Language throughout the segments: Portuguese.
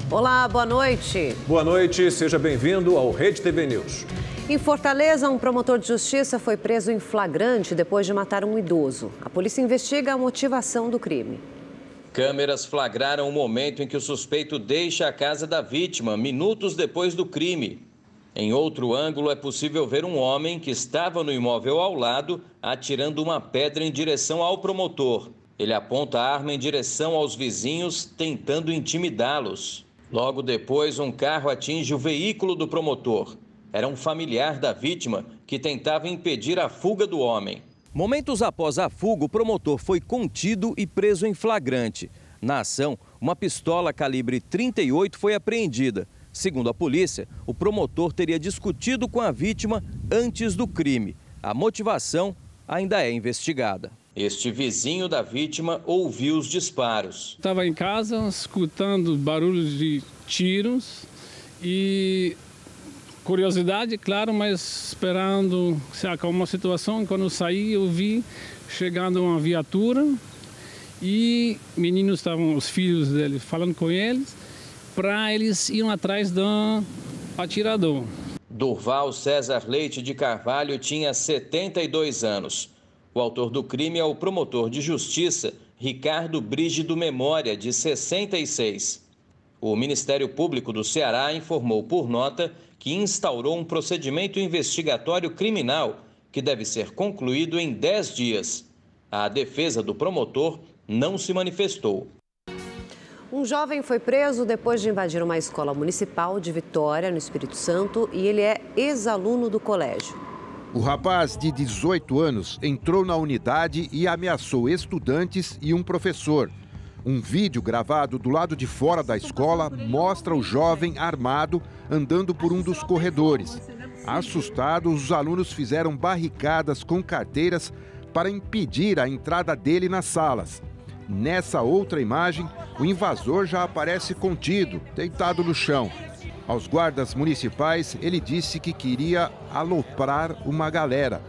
Olá, boa noite. Boa noite, seja bem-vindo ao Rede TV News. Em Fortaleza, um promotor de justiça foi preso em flagrante depois de matar um idoso. A polícia investiga a motivação do crime. Câmeras flagraram o momento em que o suspeito deixa a casa da vítima, minutos depois do crime. Em outro ângulo, é possível ver um homem que estava no imóvel ao lado, atirando uma pedra em direção ao promotor. Ele aponta a arma em direção aos vizinhos, tentando intimidá-los. Logo depois, um carro atinge o veículo do promotor. Era um familiar da vítima que tentava impedir a fuga do homem. Momentos após a fuga, o promotor foi contido e preso em flagrante. Na ação, uma pistola calibre 38 foi apreendida. Segundo a polícia, o promotor teria discutido com a vítima antes do crime. A motivação ainda é investigada. Este vizinho da vítima ouviu os disparos. Estava em casa escutando barulhos de tiros e curiosidade, claro, mas esperando se acalmar a situação. Quando eu saí, eu vi chegando uma viatura e meninos estavam, os filhos dele, falando com eles, para eles irem atrás do atirador. Durval César Leite de Carvalho tinha 72 anos. O autor do crime é o promotor de justiça, Ricardo Brígido Memória, de 66. O Ministério Público do Ceará informou por nota que instaurou um procedimento investigatório criminal que deve ser concluído em 10 dias. A defesa do promotor não se manifestou. Um jovem foi preso depois de invadir uma escola municipal de Vitória, no Espírito Santo, e ele é ex-aluno do colégio. O rapaz de 18 anos entrou na unidade e ameaçou estudantes e um professor. Um vídeo gravado do lado de fora da escola mostra o jovem armado andando por um dos corredores. Assustados, os alunos fizeram barricadas com carteiras para impedir a entrada dele nas salas. Nessa outra imagem, o invasor já aparece contido, deitado no chão. Aos guardas municipais, ele disse que queria aloprar uma galera.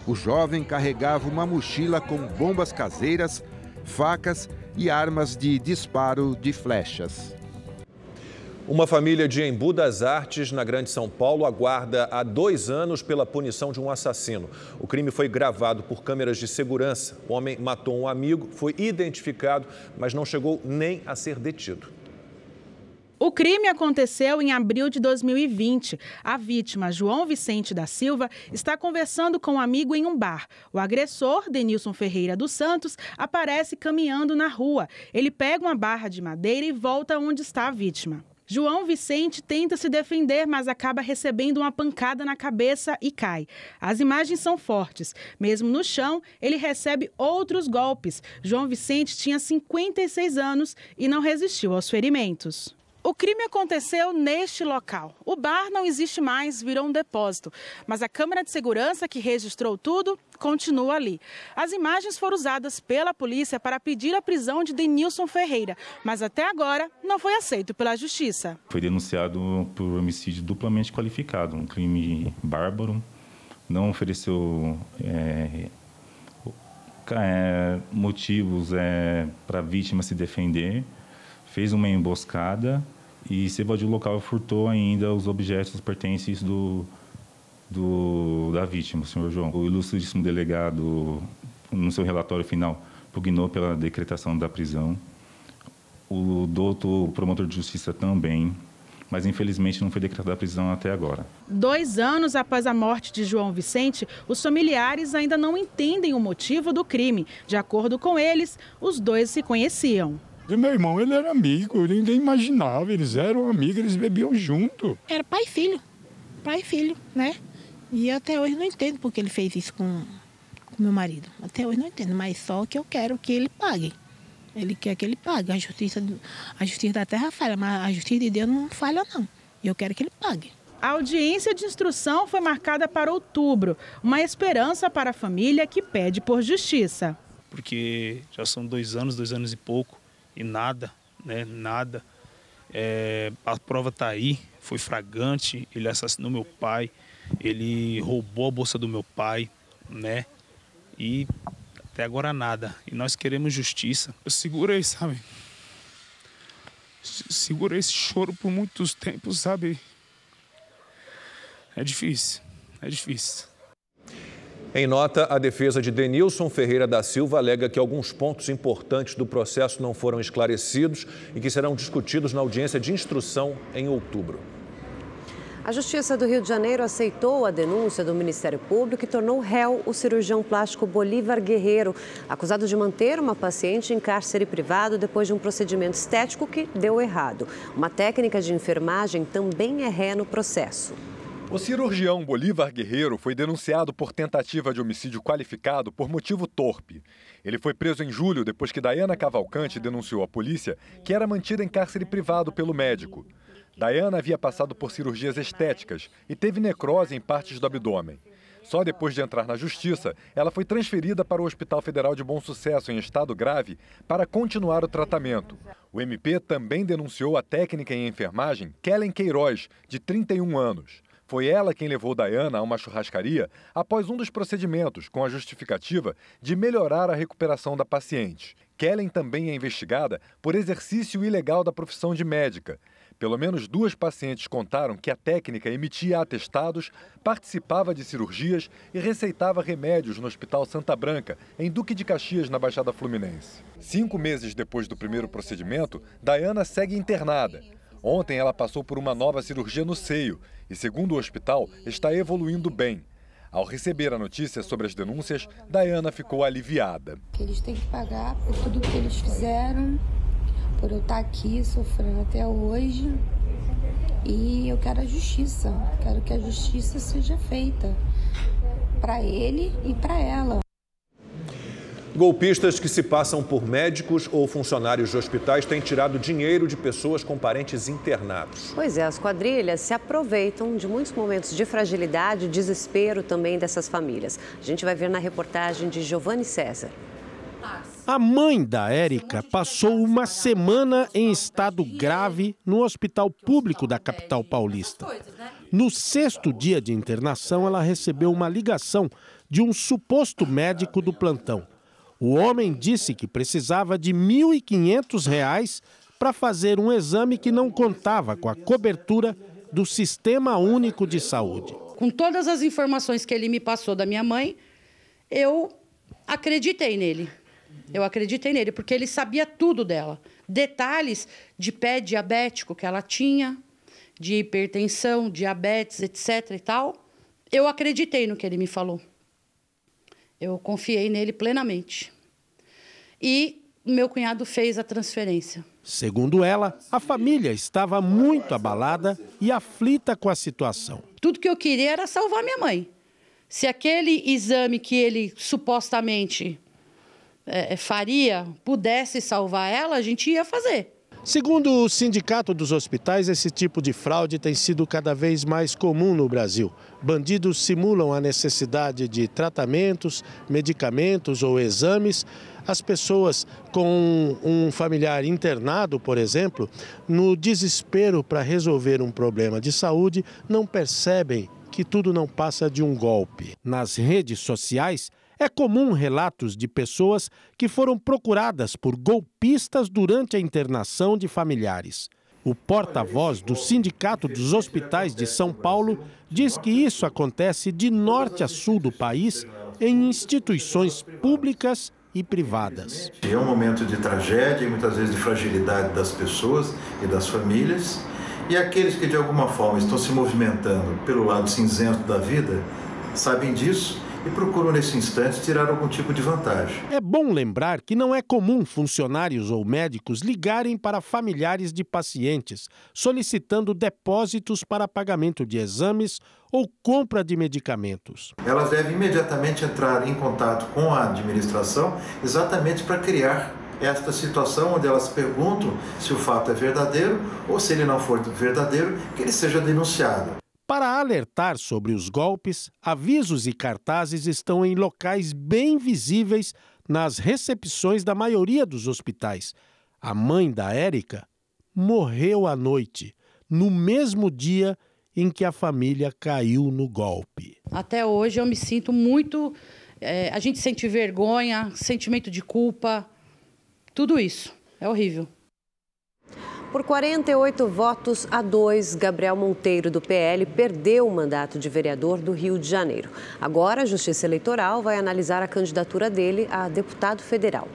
O jovem carregava uma mochila com bombas caseiras, facas e armas de disparo de flechas. Uma família de Embu das Artes, na Grande São Paulo, aguarda há 2 anos pela punição de um assassino. O crime foi gravado por câmeras de segurança. O homem matou um amigo, foi identificado, mas não chegou nem a ser detido. O crime aconteceu em abril de 2020. A vítima, João Vicente da Silva, está conversando com um amigo em um bar. O agressor, Denilson Ferreira dos Santos, aparece caminhando na rua. Ele pega uma barra de madeira e volta onde está a vítima. João Vicente tenta se defender, mas acaba recebendo uma pancada na cabeça e cai. As imagens são fortes. Mesmo no chão, ele recebe outros golpes. João Vicente tinha 56 anos e não resistiu aos ferimentos. O crime aconteceu neste local. O bar não existe mais, virou um depósito. Mas a câmera de segurança que registrou tudo continua ali. As imagens foram usadas pela polícia para pedir a prisão de Denilson Ferreira, mas até agora não foi aceito pela justiça. Foi denunciado por homicídio duplamente qualificado, um crime bárbaro, não ofereceu motivos para a vítima se defender. Fez uma emboscada e se evadiu o local e furtou ainda os objetos pertencentes da vítima, o senhor João. O ilustríssimo delegado, no seu relatório final, pugnou pela decretação da prisão. O doutor promotor de justiça também, mas infelizmente não foi decretada a prisão até agora. 2 anos após a morte de João Vicente, os familiares ainda não entendem o motivo do crime. De acordo com eles, os dois se conheciam. Meu irmão, ele era amigo, ninguém imaginava, eles eram amigos, eles bebiam junto. Era pai e filho, né? E até hoje não entendo porque ele fez isso com meu marido. Até hoje não entendo, mas só que eu quero que ele pague. Ele quer que ele pague. A justiça da terra falha, mas a justiça de Deus não falha não. E eu quero que ele pague. A audiência de instrução foi marcada para outubro, uma esperança para a família que pede por justiça. Porque já são 2 anos e pouco. E nada, né? Nada. A prova está aí, foi flagrante, ele assassinou meu pai, ele roubou a bolsa do meu pai, né? E até agora nada. E nós queremos justiça. Eu segurei, sabe? segura esse choro por muitos tempos, sabe? É difícil, é difícil. Em nota, a defesa de Denilson Ferreira da Silva alega que alguns pontos importantes do processo não foram esclarecidos e que serão discutidos na audiência de instrução em outubro. A Justiça do Rio de Janeiro aceitou a denúncia do Ministério Público e tornou réu o cirurgião plástico Bolívar Guerreiro, acusado de manter uma paciente em cárcere privado depois de um procedimento estético que deu errado. Uma técnica de enfermagem também é ré no processo. O cirurgião Bolívar Guerreiro foi denunciado por tentativa de homicídio qualificado por motivo torpe. Ele foi preso em julho depois que Dayana Cavalcante denunciou à polícia que era mantida em cárcere privado pelo médico. Dayana havia passado por cirurgias estéticas e teve necrose em partes do abdômen. Só depois de entrar na justiça, ela foi transferida para o Hospital Federal de Bom Sucesso em estado grave para continuar o tratamento. O MP também denunciou a técnica em enfermagem Kellen Queiroz, de 31 anos. Foi ela quem levou Dayana a uma churrascaria após um dos procedimentos, com a justificativa de melhorar a recuperação da paciente. Kellen também é investigada por exercício ilegal da profissão de médica. Pelo menos 2 pacientes contaram que a técnica emitia atestados, participava de cirurgias e receitava remédios no Hospital Santa Branca, em Duque de Caxias, na Baixada Fluminense. 5 meses depois do primeiro procedimento, Dayana segue internada. Ontem ela passou por uma nova cirurgia no seio e, segundo o hospital, está evoluindo bem. Ao receber a notícia sobre as denúncias, Dayana ficou aliviada. Eles têm que pagar por tudo que eles fizeram, por eu estar aqui sofrendo até hoje. E eu quero a justiça, quero que a justiça seja feita para ele e para ela. Golpistas que se passam por médicos ou funcionários de hospitais têm tirado dinheiro de pessoas com parentes internados. Pois é, as quadrilhas se aproveitam de muitos momentos de fragilidade e desespero também dessas famílias. A gente vai ver na reportagem de Giovanni César. A mãe da Érica passou uma semana em estado grave no hospital público da capital paulista. No 6º dia de internação, ela recebeu uma ligação de um suposto médico do plantão. O homem disse que precisava de R$ 1.500 para fazer um exame que não contava com a cobertura do Sistema Único de Saúde. Com todas as informações que ele me passou da minha mãe, eu acreditei nele. Porque ele sabia tudo dela. Detalhes de pé diabético que ela tinha, de hipertensão, diabetes, etc. e tal. Eu acreditei no que ele me falou. Eu confiei nele plenamente. E meu cunhado fez a transferência. Segundo ela, a família estava muito abalada e aflita com a situação. Tudo que eu queria era salvar minha mãe. Se aquele exame que ele supostamente faria pudesse salvar ela, a gente ia fazer. Segundo o Sindicato dos Hospitais, esse tipo de fraude tem sido cada vez mais comum no Brasil. Bandidos simulam a necessidade de tratamentos, medicamentos ou exames. As pessoas com um familiar internado, por exemplo, no desespero para resolver um problema de saúde, não percebem que tudo não passa de um golpe. Nas redes sociais, é comum relatos de pessoas que foram procuradas por golpistas durante a internação de familiares. O porta-voz do Sindicato dos Hospitais de São Paulo diz que isso acontece de norte a sul do país em instituições públicas e privadas. É um momento de tragédia e muitas vezes de fragilidade das pessoas e das famílias. E aqueles que de alguma forma estão se movimentando pelo lado cinzento da vida sabem disso e procuram nesse instante tirar algum tipo de vantagem. É bom lembrar que não é comum funcionários ou médicos ligarem para familiares de pacientes solicitando depósitos para pagamento de exames ou compra de medicamentos. Elas devem imediatamente entrar em contato com a administração exatamente para criar esta situação onde elas perguntam se o fato é verdadeiro ou, se ele não for verdadeiro, que ele seja denunciado. Para alertar sobre os golpes, avisos e cartazes estão em locais bem visíveis nas recepções da maioria dos hospitais. A mãe da Érica morreu à noite, no mesmo dia em que a família caiu no golpe. Até hoje eu me sinto muito... a gente sente vergonha, sentimento de culpa, tudo isso. É horrível. Por 48 votos a 2, Gabriel Monteiro, do PL, perdeu o mandato de vereador do Rio de Janeiro. Agora, a Justiça Eleitoral vai analisar a candidatura dele a deputado federal.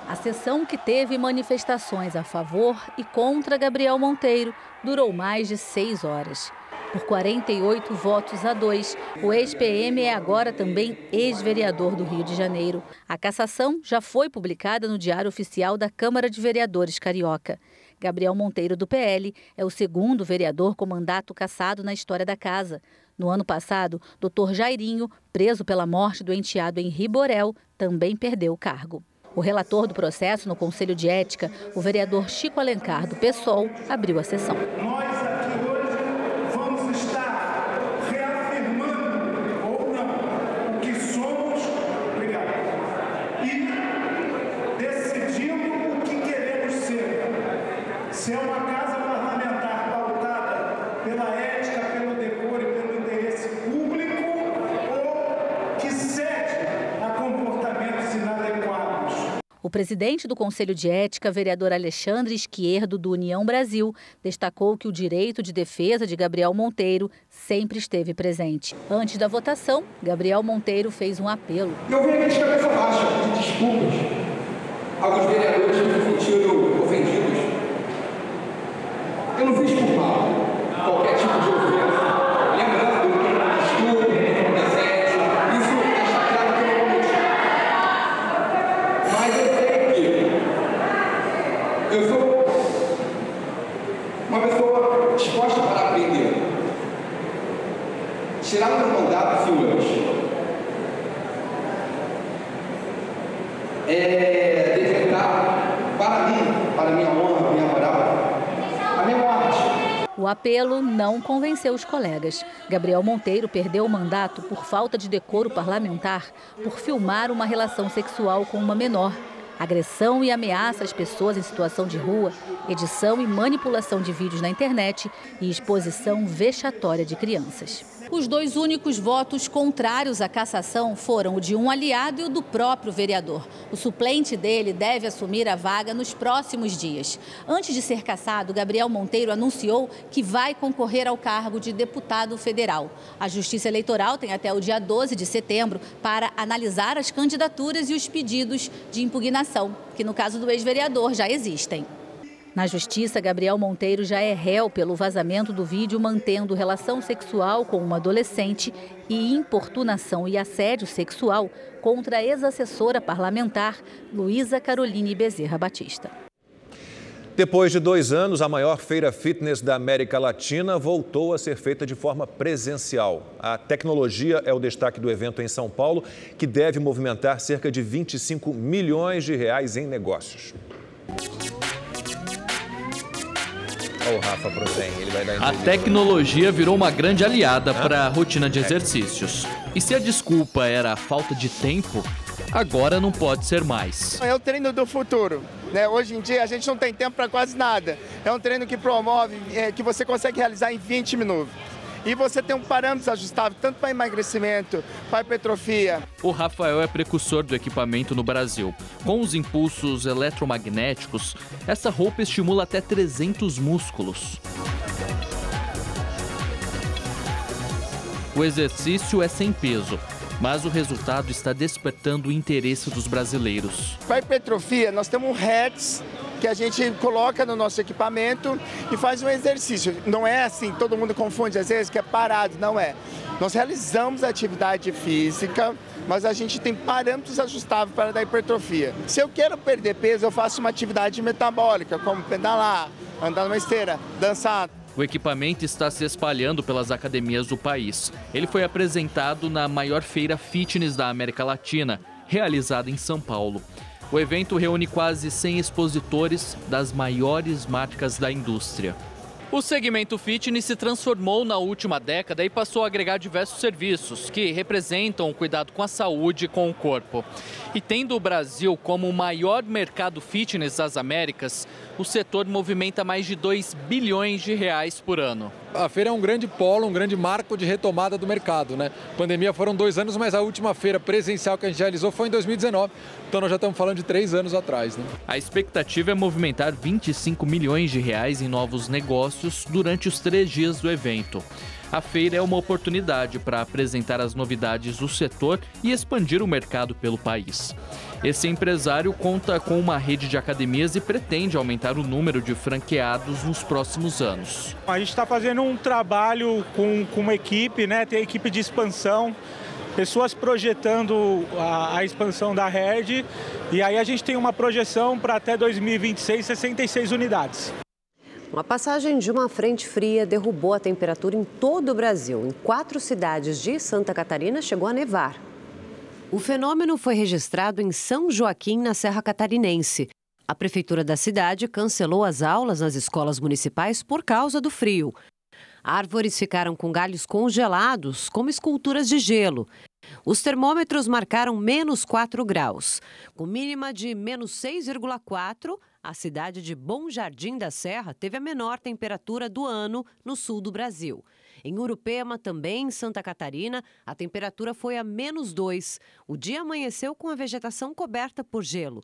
A sessão, que teve manifestações a favor e contra Gabriel Monteiro, durou mais de 6 horas. Por 48 votos a 2, o ex-PM é agora também ex-vereador do Rio de Janeiro. A cassação já foi publicada no Diário Oficial da Câmara de Vereadores Carioca. Gabriel Monteiro, do PL, é o segundo vereador com mandato cassado na história da casa. No ano passado, Dr. Jairinho, preso pela morte do enteado Henri Borel, também perdeu o cargo. O relator do processo no Conselho de Ética, o vereador Chico Alencar, do PSOL, abriu a sessão. Nós aqui hoje vamos estar reafirmando ou não o que somos, e decidindo o que queremos ser. Se é uma casa parlamentar pautada pela ética, pelo decoro e pelo interesse público, ou que cede a comportamentos inadequados. O presidente do Conselho de Ética, vereador Alexandre Esquerdo, do União Brasil, destacou que o direito de defesa de Gabriel Monteiro sempre esteve presente. Antes da votação, Gabriel Monteiro fez um apelo. Eu venho aqui de cabeça baixa pedir desculpas a alguns vereadores que me sentiram ofendidos. Eu não fiz por mal qualquer tipo de ofensa. Lembrando que estupro, assédio, isso está claro que eu não cometi. Mas eu sei que eu sou uma pessoa disposta para aprender. Tirar o meu mandato, senhores, é decretar para mim, para minha honra, minha moral, a minha morte. O apelo não convenceu os colegas. Gabriel Monteiro perdeu o mandato por falta de decoro parlamentar, por filmar uma relação sexual com uma menor, agressão e ameaça às pessoas em situação de rua, edição e manipulação de vídeos na internet e exposição vexatória de crianças. Os dois únicos votos contrários à cassação foram o de um aliado e o do próprio vereador. O suplente dele deve assumir a vaga nos próximos dias. Antes de ser cassado, Gabriel Monteiro anunciou que vai concorrer ao cargo de deputado federal. A Justiça Eleitoral tem até o dia 12 de setembro para analisar as candidaturas e os pedidos de impugnação, que no caso do ex-vereador já existem. Na Justiça, Gabriel Monteiro já é réu pelo vazamento do vídeo mantendo relação sexual com uma adolescente e importunação e assédio sexual contra a ex-assessora parlamentar Luísa Caroline Bezerra Batista. Depois de 2 anos, a maior feira fitness da América Latina voltou a ser feita de forma presencial. A tecnologia é o destaque do evento em São Paulo, que deve movimentar cerca de 25 milhões de reais em negócios. O Rafa Protem, ele vai dar a tecnologia virou uma grande aliada para a rotina de exercícios. E se a desculpa era a falta de tempo, agora não pode ser mais. É o treino do futuro, né? Hoje em dia a gente não tem tempo para quase nada. É um treino que promove, que você consegue realizar em 20 minutos. E você tem um parâmetro ajustável, tanto para emagrecimento, para hipertrofia. O Rafael é precursor do equipamento no Brasil. Com os impulsos eletromagnéticos, essa roupa estimula até 300 músculos. O exercício é sem peso, mas o resultado está despertando o interesse dos brasileiros. Para hipertrofia, nós temos um Hertz que a gente coloca no nosso equipamento e faz um exercício. Não é assim, todo mundo confunde às vezes que é parado, não é. Nós realizamos atividade física, mas a gente tem parâmetros ajustáveis para a hipertrofia. Se eu quero perder peso, eu faço uma atividade metabólica, como pedalar, andar numa esteira, dançar. O equipamento está se espalhando pelas academias do país. Ele foi apresentado na maior feira fitness da América Latina, realizada em São Paulo. O evento reúne quase 100 expositores das maiores marcas da indústria. O segmento fitness se transformou na última década e passou a agregar diversos serviços que representam o cuidado com a saúde e com o corpo. E tendo o Brasil como o maior mercado fitness das Américas, o setor movimenta mais de 2 bilhões de reais por ano. A feira é um grande polo, um grande marco de retomada do mercado, né? Pandemia foram 2 anos, mas a última feira presencial que a gente realizou foi em 2019. Então nós já estamos falando de 3 anos atrás, né? A expectativa é movimentar 25 milhões de reais em novos negócios durante os 3 dias do evento. A feira é uma oportunidade para apresentar as novidades do setor e expandir o mercado pelo país. Esse empresário conta com uma rede de academias e pretende aumentar o número de franqueados nos próximos anos. A gente está fazendo um trabalho com uma equipe, né? Tem a equipe de expansão, pessoas projetando a expansão da rede, e aí a gente tem uma projeção para até 2026, 66 unidades. Uma passagem de uma frente fria derrubou a temperatura em todo o Brasil. Em 4 cidades de Santa Catarina chegou a nevar. O fenômeno foi registrado em São Joaquim, na Serra Catarinense. A prefeitura da cidade cancelou as aulas nas escolas municipais por causa do frio. Árvores ficaram com galhos congelados, como esculturas de gelo. Os termômetros marcaram menos 4 graus. Com mínima de menos 6,4, a cidade de Bom Jardim da Serra teve a menor temperatura do ano no sul do Brasil. Em Urupema, também em Santa Catarina, a temperatura foi a menos 2. O dia amanheceu com a vegetação coberta por gelo.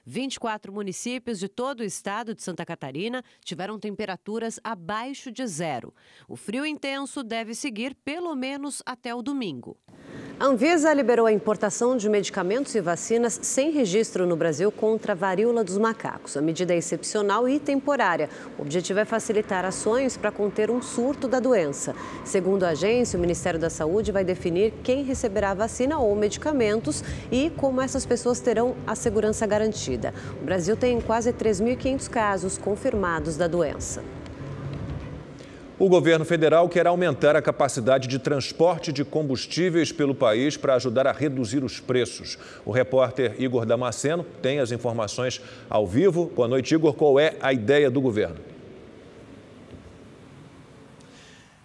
24 municípios de todo o estado de Santa Catarina tiveram temperaturas abaixo de 0. O frio intenso deve seguir pelo menos até o domingo. A Anvisa liberou a importação de medicamentos e vacinas sem registro no Brasil contra a varíola dos macacos. A medida é excepcional e temporária. O objetivo é facilitar ações para conter um surto da doença. Segundo a agência, o Ministério da Saúde vai definir quem receberá a vacina ou medicamentos e como essas pessoas terão a segurança garantida. O Brasil tem quase 3.500 casos confirmados da doença. O governo federal quer aumentar a capacidade de transporte de combustíveis pelo país para ajudar a reduzir os preços. O repórter Igor Damasceno tem as informações ao vivo. Boa noite, Igor. Qual é a ideia do governo?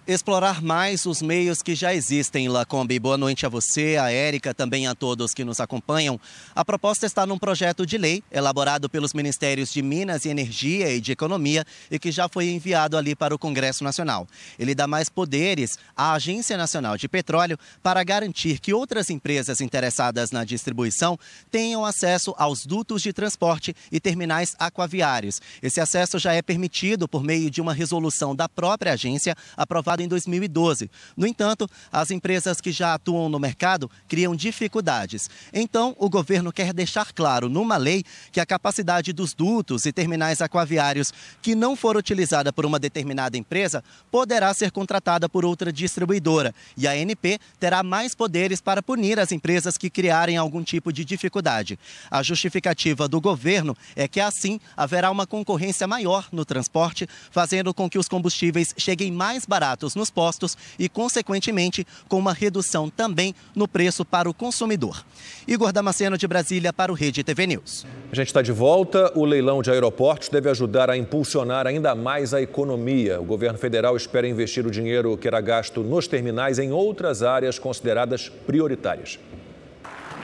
Explorar mais os meios que já existem, Lacombe. Boa noite a você, a Érica, também a todos que nos acompanham. A proposta está num projeto de lei elaborado pelos Ministérios de Minas e Energia e de Economia e que já foi enviado ali para o Congresso Nacional. Ele dá mais poderes à Agência Nacional de Petróleo para garantir que outras empresas interessadas na distribuição tenham acesso aos dutos de transporte e terminais aquaviários. Esse acesso já é permitido por meio de uma resolução da própria agência aprovada em 2012. No entanto, as empresas que já atuam no mercado criam dificuldades. Então, o governo quer deixar claro numa lei que a capacidade dos dutos e terminais aquaviários que não for utilizada por uma determinada empresa poderá ser contratada por outra distribuidora. E a ANP terá mais poderes para punir as empresas que criarem algum tipo de dificuldade. A justificativa do governo é que assim haverá uma concorrência maior no transporte, fazendo com que os combustíveis cheguem mais baratos nos postos e, consequentemente, com uma redução também no preço para o consumidor. Igor Damasceno, de Brasília, para o Rede TV News. A gente está de volta. O leilão de aeroportos deve ajudar a impulsionar ainda mais a economia. O governo federal espera investir o dinheiro que era gasto nos terminais em outras áreas consideradas prioritárias.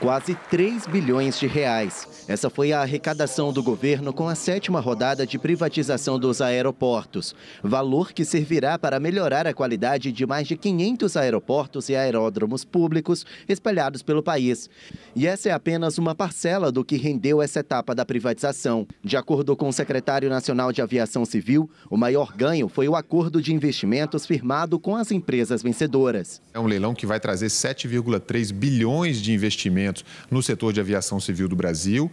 Quase 3 bilhões de reais. Essa foi a arrecadação do governo com a 7ª rodada de privatização dos aeroportos. Valor que servirá para melhorar a qualidade de mais de 500 aeroportos e aeródromos públicos espalhados pelo país. E essa é apenas uma parcela do que rendeu essa etapa da privatização. De acordo com o secretário nacional de Aviação Civil, o maior ganho foi o acordo de investimentos firmado com as empresas vencedoras. É um leilão que vai trazer 7,3 bilhões de investimentos no setor de aviação civil do Brasil.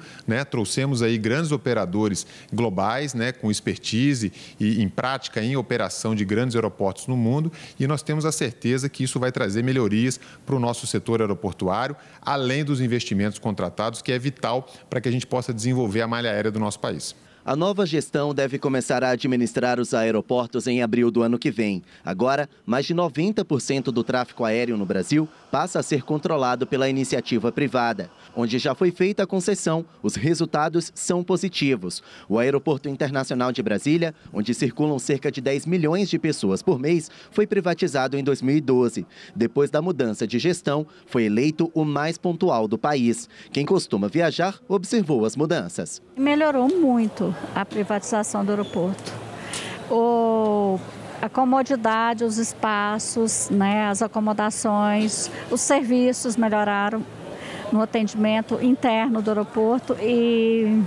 Trouxemos aí grandes operadores globais, com expertise e em prática em operação de grandes aeroportos no mundo, e nós temos a certeza que isso vai trazer melhorias para o nosso setor aeroportuário, além dos investimentos contratados, que é vital para que a gente possa desenvolver a malha aérea do nosso país. A nova gestão deve começar a administrar os aeroportos em abril do ano que vem. Agora, mais de 90% do tráfego aéreo no Brasil passa a ser controlado pela iniciativa privada. Onde já foi feita a concessão, os resultados são positivos. O Aeroporto Internacional de Brasília, onde circulam cerca de 10 milhões de pessoas por mês, foi privatizado em 2012. Depois da mudança de gestão, foi eleito o mais pontual do país. Quem costuma viajar observou as mudanças. Melhorou muito a privatização do aeroporto. A comodidade, os espaços, né, as acomodações, os serviços melhoraram no atendimento interno do aeroporto e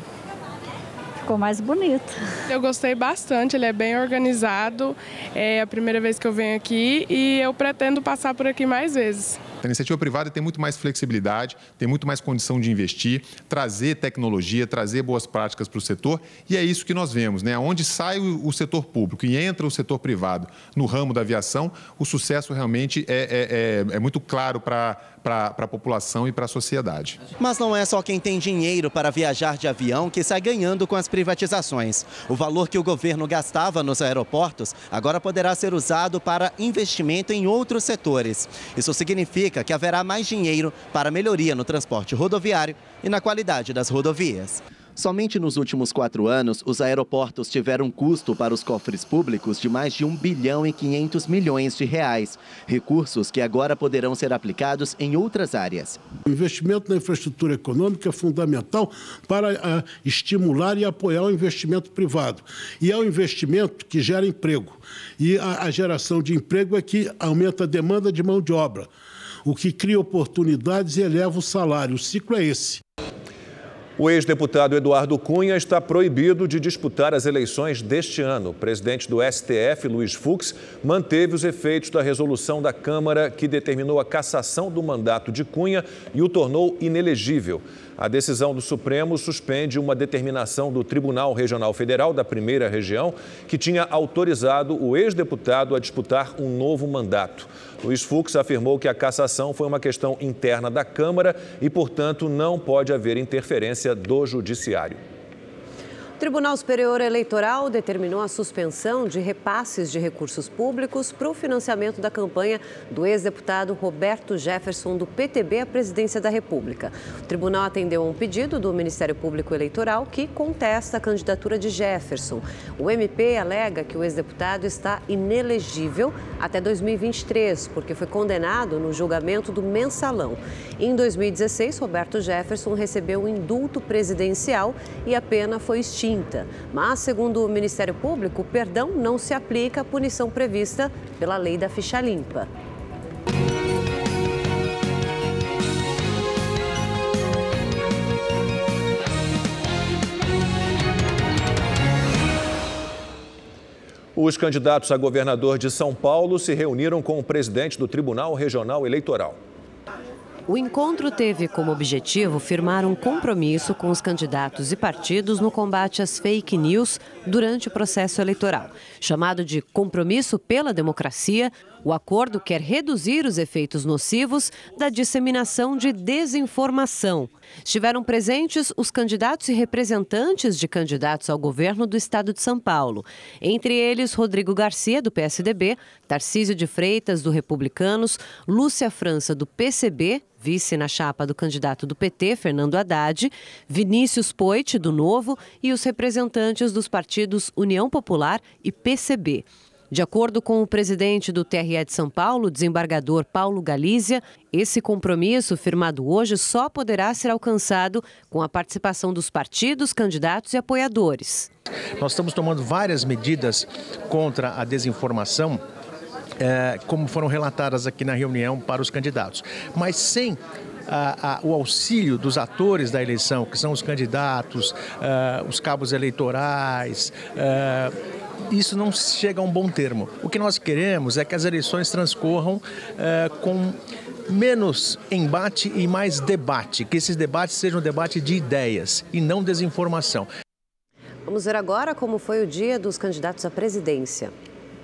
ficou mais bonito. Eu gostei bastante, ele é bem organizado, é a primeira vez que eu venho aqui e eu pretendo passar por aqui mais vezes. A iniciativa privada tem muito mais flexibilidade, tem muito mais condição de investir, trazer tecnologia, trazer boas práticas para o setor, e é isso que nós vemos, né? Onde sai o setor público e entra o setor privado no ramo da aviação, o sucesso realmente é muito claro para a população e para a sociedade. Mas não é só quem tem dinheiro para viajar de avião que sai ganhando com as privatizações. O valor que o governo gastava nos aeroportos agora poderá ser usado para investimento em outros setores. Isso significa que haverá mais dinheiro para melhoria no transporte rodoviário e na qualidade das rodovias. Somente nos últimos 4 anos, os aeroportos tiveram um custo para os cofres públicos de mais de 1 bilhão e 500 milhões de reais. Recursos que agora poderão ser aplicados em outras áreas. O investimento na infraestrutura econômica é fundamental para estimular e apoiar o investimento privado. E é um investimento que gera emprego. E a geração de emprego é que aumenta a demanda de mão de obra, o que cria oportunidades e eleva o salário. O ciclo é esse. O ex-deputado Eduardo Cunha está proibido de disputar as eleições deste ano. O presidente do STF, Luiz Fux, manteve os efeitos da resolução da Câmara que determinou a cassação do mandato de Cunha e o tornou inelegível. A decisão do Supremo suspende uma determinação do Tribunal Regional Federal da Primeira Região, que tinha autorizado o ex-deputado a disputar um novo mandato. Luiz Fux afirmou que a cassação foi uma questão interna da Câmara e, portanto, não pode haver interferência do Judiciário. O Tribunal Superior Eleitoral determinou a suspensão de repasses de recursos públicos para o financiamento da campanha do ex-deputado Roberto Jefferson, do PTB, à presidência da República. O tribunal atendeu a um pedido do Ministério Público Eleitoral que contesta a candidatura de Jefferson. O MP alega que o ex-deputado está inelegível até 2023, porque foi condenado no julgamento do Mensalão. Em 2016, Roberto Jefferson recebeu um indulto presidencial e a pena foi extinta. Mas, segundo o Ministério Público, o perdão não se aplica à punição prevista pela lei da ficha limpa. Os candidatos a governador de São Paulo se reuniram com o presidente do Tribunal Regional Eleitoral. O encontro teve como objetivo firmar um compromisso com os candidatos e partidos no combate às fake news durante o processo eleitoral. Chamado de Compromisso pela Democracia, o acordo quer reduzir os efeitos nocivos da disseminação de desinformação. Estiveram presentes os candidatos e representantes de candidatos ao governo do estado de São Paulo. Entre eles, Rodrigo Garcia, do PSDB, Tarcísio de Freitas, do Republicanos, Lúcia França, do PCB, vice na chapa do candidato do PT, Fernando Haddad, Vinícius Poit, do Novo, e os representantes dos partidos União Popular e PCB. De acordo com o presidente do TRE de São Paulo, desembargador Paulo Galizia, esse compromisso firmado hoje só poderá ser alcançado com a participação dos partidos, candidatos e apoiadores. Nós estamos tomando várias medidas contra a desinformação, como foram relatadas aqui na reunião para os candidatos, mas sem o auxílio dos atores da eleição, que são os candidatos, os cabos eleitorais, isso não chega a um bom termo. O que nós queremos é que as eleições transcorram com menos embate e mais debate, que esses debates sejam um debate de ideias e não desinformação. Vamos ver agora como foi o dia dos candidatos à presidência.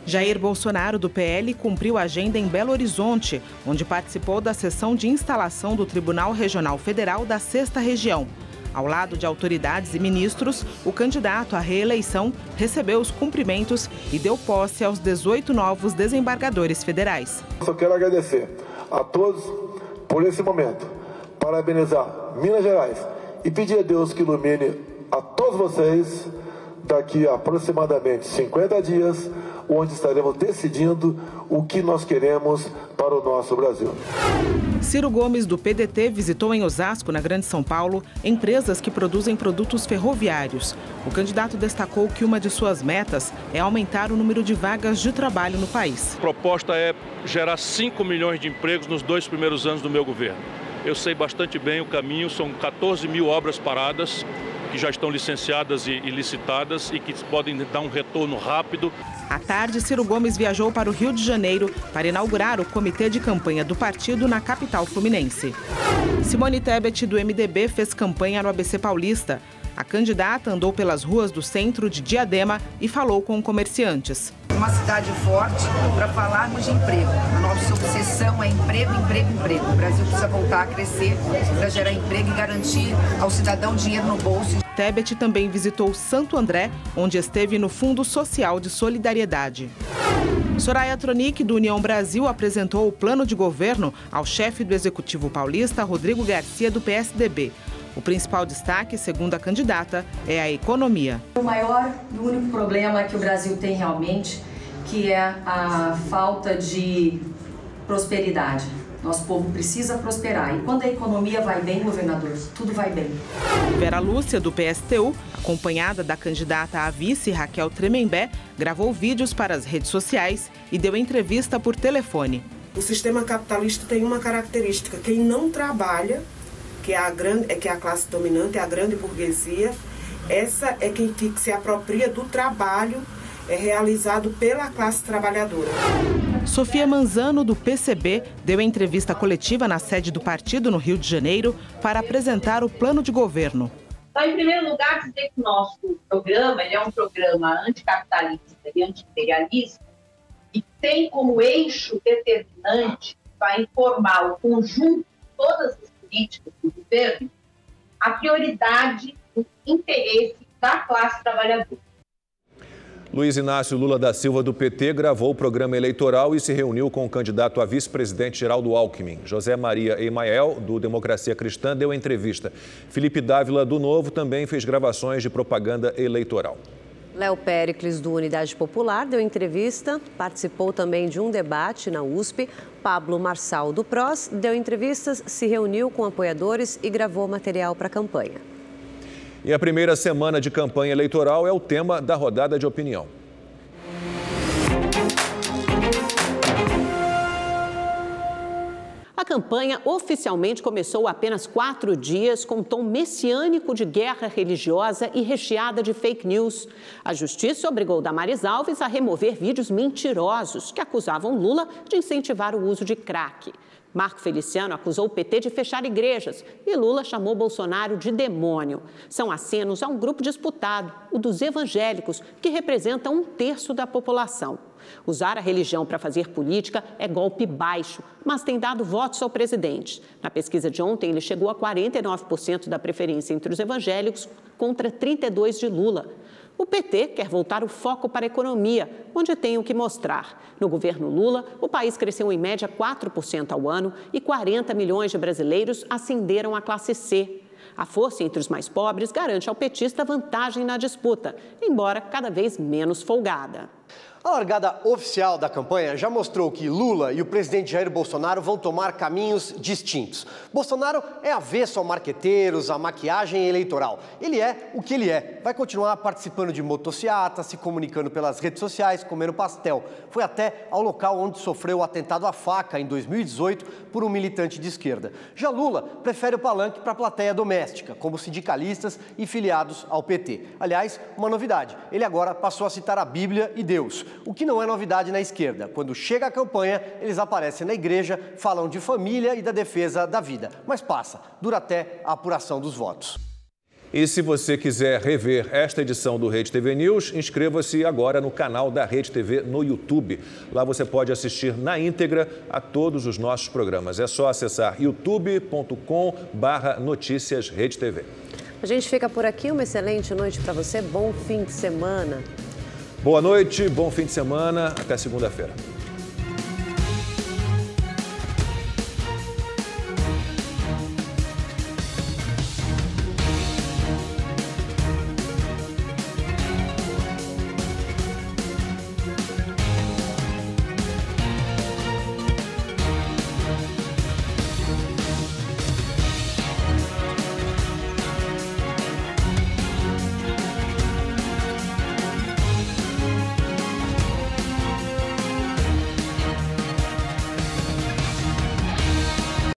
Jair Bolsonaro, do PL, cumpriu a agenda em Belo Horizonte, onde participou da sessão de instalação do Tribunal Regional Federal da 6ª Região. Ao lado de autoridades e ministros, o candidato à reeleição recebeu os cumprimentos e deu posse aos 18 novos desembargadores federais. Só quero agradecer a todos por esse momento, parabenizar Minas Gerais e pedir a Deus que ilumine a todos vocês daqui a aproximadamente 50 dias, onde estaremos decidindo o que nós queremos para o nosso Brasil. Ciro Gomes, do PDT, visitou em Osasco, na Grande São Paulo, empresas que produzem produtos ferroviários. O candidato destacou que uma de suas metas é aumentar o número de vagas de trabalho no país. A proposta é gerar 5 milhões de empregos nos 2 primeiros anos do meu governo. Eu sei bastante bem o caminho, são 14 mil obras paradas, que já estão licenciadas e licitadas e que podem dar um retorno rápido. À tarde, Ciro Gomes viajou para o Rio de Janeiro para inaugurar o comitê de campanha do partido na capital fluminense. Simone Tebet, do MDB, fez campanha no ABC Paulista. A candidata andou pelas ruas do centro de Diadema e falou com comerciantes. Uma cidade forte para falarmos de emprego. A nossa obsessão é emprego, emprego, emprego. O Brasil precisa voltar a crescer para gerar emprego e garantir ao cidadão dinheiro no bolso. Tebet também visitou Santo André, onde esteve no Fundo Social de Solidariedade. Soraya Tronic, do União Brasil, apresentou o plano de governo ao chefe do Executivo paulista, Rodrigo Garcia, do PSDB. O principal destaque, segundo a candidata, é a economia. O maior e único problema que o Brasil tem realmente, que é a falta de prosperidade. Nosso povo precisa prosperar. E quando a economia vai bem, governador, tudo vai bem. Vera Lúcia, do PSTU, acompanhada da candidata a vice Raquel Tremembé, gravou vídeos para as redes sociais e deu entrevista por telefone. O sistema capitalista tem uma característica: quem não trabalha, que é a classe dominante, é a grande burguesia, essa é quem se apropria do trabalho realizado pela classe trabalhadora. Sofia Manzano, do PCB, deu entrevista coletiva na sede do partido no Rio de Janeiro para apresentar o plano de governo. Então, em primeiro lugar, dizer que o nosso programa é um programa anticapitalista e antiimperialista e tem como eixo determinante para informar o conjunto de todas as políticas do governo a prioridade do interesse da classe trabalhadora. Luiz Inácio Lula da Silva, do PT, gravou o programa eleitoral e se reuniu com o candidato a vice-presidente Geraldo Alckmin. José Maria Emael, do Democracia Cristã, deu entrevista. Felipe Dávila, do Novo, também fez gravações de propaganda eleitoral. Léo Péricles, do Unidade Popular, deu entrevista, participou também de um debate na USP. Pablo Marçal, do PROS, deu entrevistas, se reuniu com apoiadores e gravou material para a campanha. E a primeira semana de campanha eleitoral é o tema da rodada de opinião. A campanha oficialmente começou há apenas 4 dias, com um tom messiânico de guerra religiosa e recheada de fake news. A justiça obrigou Damares Alves a remover vídeos mentirosos que acusavam Lula de incentivar o uso de crack. Marco Feliciano acusou o PT de fechar igrejas e Lula chamou Bolsonaro de demônio. São acenos a um grupo disputado, o dos evangélicos, que representa 1/3 da população. Usar a religião para fazer política é golpe baixo, mas tem dado votos ao presidente. Na pesquisa de ontem, ele chegou a 49% da preferência entre os evangélicos contra 32% de Lula. O PT quer voltar o foco para a economia, onde tem o que mostrar. No governo Lula, o país cresceu em média 4% ao ano e 40 milhões de brasileiros ascenderam à classe C. A força entre os mais pobres garante ao petista vantagem na disputa, embora cada vez menos folgada. A largada oficial da campanha já mostrou que Lula e o presidente Jair Bolsonaro vão tomar caminhos distintos. Bolsonaro é avesso a marqueteiros, a maquiagem eleitoral. Ele é o que ele é. Vai continuar participando de motociata, se comunicando pelas redes sociais, comendo pastel. Foi até ao local onde sofreu o atentado à faca em 2018 por um militante de esquerda. Já Lula prefere o palanque para a plateia doméstica, como sindicalistas e filiados ao PT. Aliás, uma novidade, ele agora passou a citar a Bíblia e Deus. O que não é novidade na esquerda. Quando chega a campanha, eles aparecem na igreja, falam de família e da defesa da vida. Mas passa, dura até a apuração dos votos. E se você quiser rever esta edição do Rede TV News, inscreva-se agora no canal da Rede TV no YouTube. Lá você pode assistir na íntegra a todos os nossos programas. É só acessar youtube.com/noticias Rede TV. A gente fica por aqui. Uma excelente noite para você. Bom fim de semana. Boa noite, bom fim de semana. Até segunda-feira.